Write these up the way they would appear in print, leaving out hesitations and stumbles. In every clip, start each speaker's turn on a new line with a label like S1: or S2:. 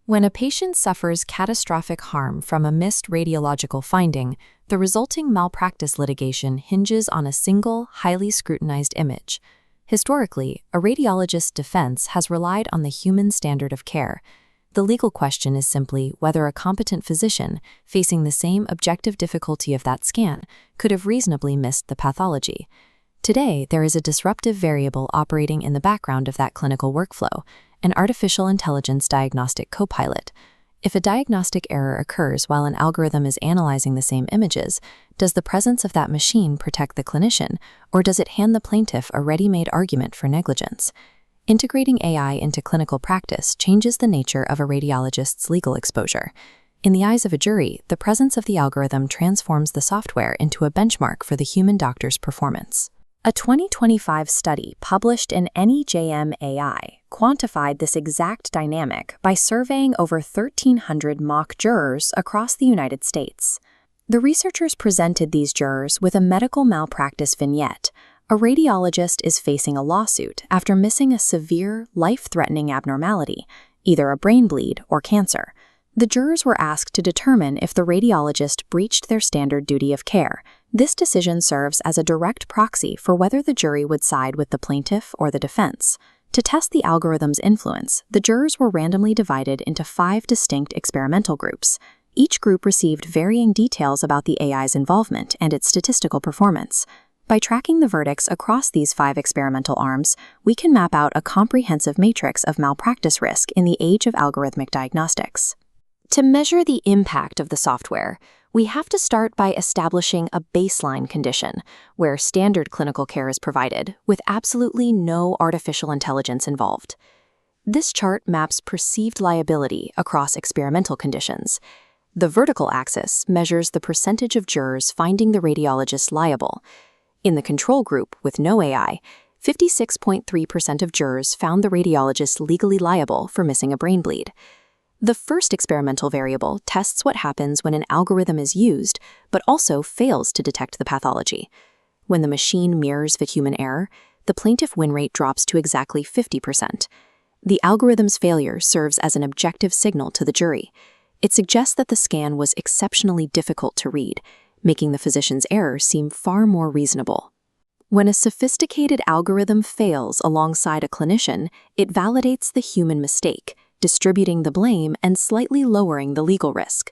S1: When a patient suffers catastrophic harm from a missed radiological finding, the resulting malpractice litigation hinges on a single, highly scrutinized image. Historically, a radiologist's defense has relied on the human standard of care. The legal question is simply whether a competent physician, facing the same objective difficulty of that scan, could have reasonably missed the pathology. Today, there is a disruptive variable operating in the background of that clinical workflow, an artificial intelligence diagnostic copilot. If a diagnostic error occurs while an algorithm is analyzing the same images, does the presence of that machine protect the clinician, or does it hand the plaintiff a ready-made argument for negligence? Integrating AI into clinical practice changes the nature of a radiologist's legal exposure. In the eyes of a jury, the presence of the algorithm transforms the software into a benchmark for the human doctor's performance. A 2025 study published in NEJM AI quantified this exact dynamic by surveying over 1,300 mock jurors across the United States. The researchers presented these jurors with a medical malpractice vignette. A radiologist is facing a lawsuit after missing a severe, life-threatening abnormality, either a brain bleed or cancer. The jurors were asked to determine if the radiologist breached their standard duty of care. This decision serves as a direct proxy for whether the jury would side with the plaintiff or the defense. To test the algorithm's influence, the jurors were randomly divided into 5 distinct experimental groups. Each group received varying details about the AI's involvement and its statistical performance. By tracking the verdicts across these 5 experimental arms, we can map out a comprehensive matrix of malpractice risk in the age of algorithmic diagnostics. To measure the impact of the software, we have to start by establishing a baseline condition where standard clinical care is provided with absolutely no artificial intelligence involved. This chart maps perceived liability across experimental conditions. The vertical axis measures the percentage of jurors finding the radiologist liable. In the control group with no AI, 56.3% of jurors found the radiologist legally liable for missing a brain bleed. The first experimental variable tests what happens when an algorithm is used, but also fails to detect the pathology. When the machine mirrors the human error, the plaintiff win rate drops to exactly 50%. The algorithm's failure serves as an objective signal to the jury. It suggests that the scan was exceptionally difficult to read, making the physician's error seem far more reasonable. When a sophisticated algorithm fails alongside a clinician, it validates the human mistake, distributing the blame and slightly lowering the legal risk.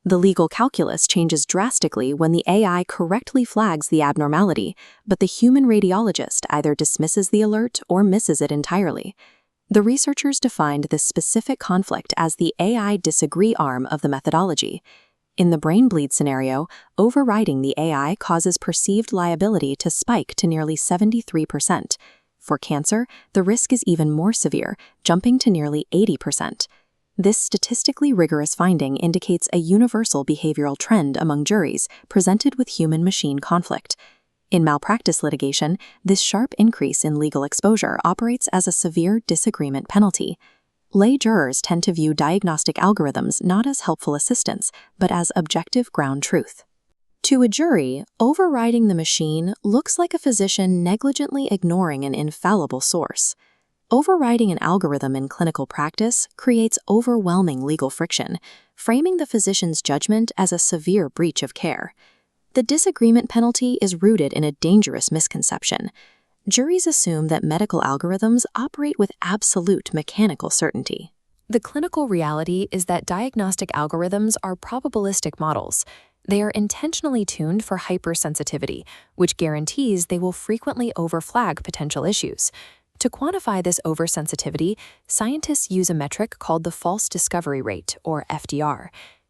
S1: The legal calculus changes drastically when the AI correctly flags the abnormality, but the human radiologist either dismisses the alert or misses it entirely. The researchers defined this specific conflict as the AI disagree arm of the methodology. In the brain bleed scenario, overriding the AI causes perceived liability to spike to nearly 73%. For cancer, the risk is even more severe, jumping to nearly 80%. This statistically rigorous finding indicates a universal behavioral trend among juries presented with human-machine conflict. In malpractice litigation, this sharp increase in legal exposure operates as a severe disagreement penalty. Lay jurors tend to view diagnostic algorithms not as helpful assistance, but as objective ground truth. To a jury, overriding the machine looks like a physician negligently ignoring an infallible source. Overriding an algorithm in clinical practice creates overwhelming legal friction, framing the physician's judgment as a severe breach of care. The disagreement penalty is rooted in a dangerous misconception. Juries assume that medical algorithms operate with absolute mechanical certainty.
S2: The clinical reality is that diagnostic algorithms are probabilistic models. They are intentionally tuned for hypersensitivity, which guarantees they will frequently overflag potential issues. To quantify this oversensitivity, scientists use a metric called the false discovery rate, or FDR.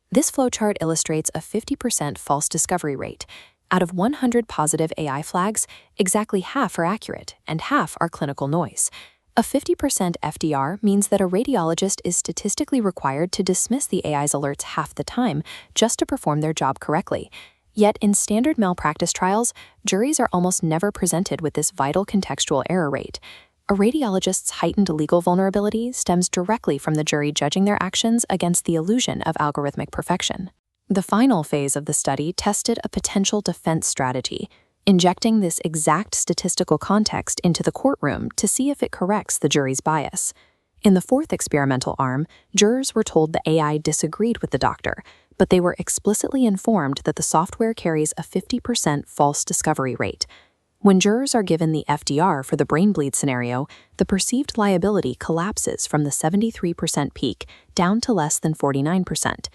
S2: This flowchart illustrates a 50% false discovery rate. Out of 100 positive AI flags, exactly half are accurate and half are clinical noise. A 50% FDR means that a radiologist is statistically required to dismiss the AI's alerts half the time just to perform their job correctly. Yet in standard malpractice trials, juries are almost never presented with this vital contextual error rate. A radiologist's heightened legal vulnerability stems directly from the jury judging their actions against the illusion of algorithmic perfection. The final phase of the study tested a potential defense strategy, injecting this exact statistical context into the courtroom to see if it corrects the jury's bias. In the fourth experimental arm, jurors were told the AI disagreed with the doctor, but they were explicitly informed that the software carries a 50% false discovery rate. When jurors are given the FDR for the brain bleed scenario, the perceived liability collapses from the 73% peak down to less than 49%.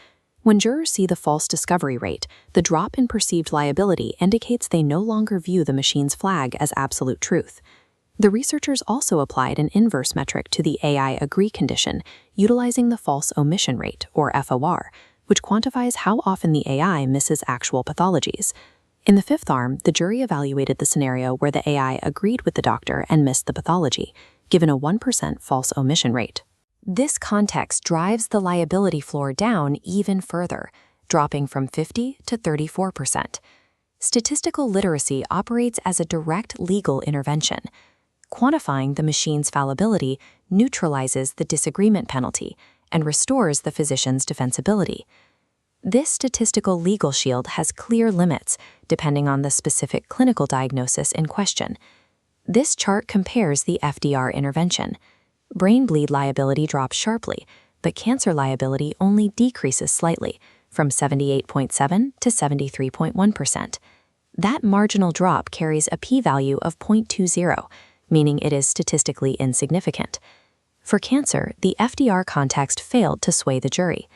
S2: When jurors see the false discovery rate, the drop in perceived liability indicates they no longer view the machine's flag as absolute truth. The researchers also applied an inverse metric to the AI agree condition, utilizing the false omission rate, or FOR, which quantifies how often the AI misses actual pathologies. In the fifth arm, the jury evaluated the scenario where the AI agreed with the doctor and missed the pathology, given a 1% false omission rate. This context drives the liability floor down even further, dropping from 50 to 34%. Statistical literacy operates as a direct legal intervention. Quantifying the machine's fallibility neutralizes the disagreement penalty and restores the physician's defensibility. This statistical legal shield has clear limits depending on the specific clinical diagnosis in question. This chart compares the FDR intervention. Brain bleed liability drops sharply, but cancer liability only decreases slightly, from 78.7 to 73.1%. That marginal drop carries a p-value of 0.20, meaning it is statistically insignificant. For cancer, the FDR context failed to sway the jury.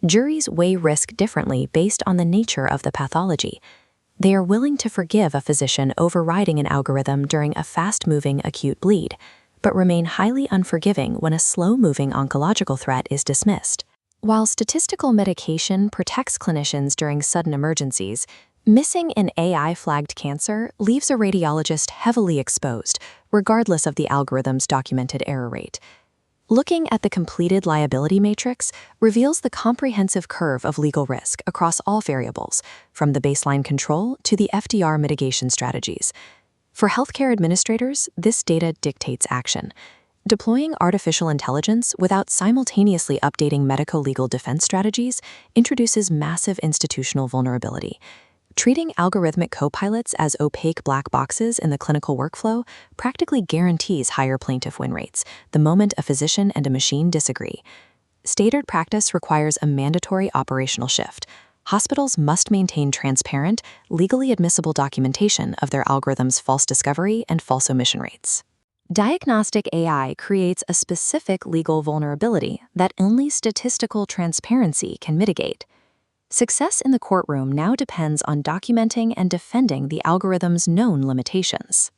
S2: Juries weigh risk differently based on the nature of the pathology. They are willing to forgive a physician overriding an algorithm during a fast-moving acute bleed, but remain highly unforgiving when a slow-moving oncological threat is dismissed. While statistical medication protects clinicians during sudden emergencies, missing an AI-flagged cancer leaves a radiologist heavily exposed, regardless of the algorithm's documented error rate. Looking at the completed liability matrix reveals the comprehensive curve of legal risk across all variables, from the baseline control to the FDR mitigation strategies. For healthcare administrators, this data dictates action. Deploying artificial intelligence without simultaneously updating medico-legal defense strategies introduces massive institutional vulnerability. Treating algorithmic co-pilots as opaque black boxes in the clinical workflow practically guarantees higher plaintiff win rates the moment a physician and a machine disagree. Standard practice requires a mandatory operational shift. Hospitals must maintain transparent, legally admissible documentation of their algorithms' false discovery and false omission rates. Diagnostic AI creates a specific legal vulnerability that only statistical transparency can mitigate. Success in the courtroom now depends on documenting and defending the algorithm's known limitations.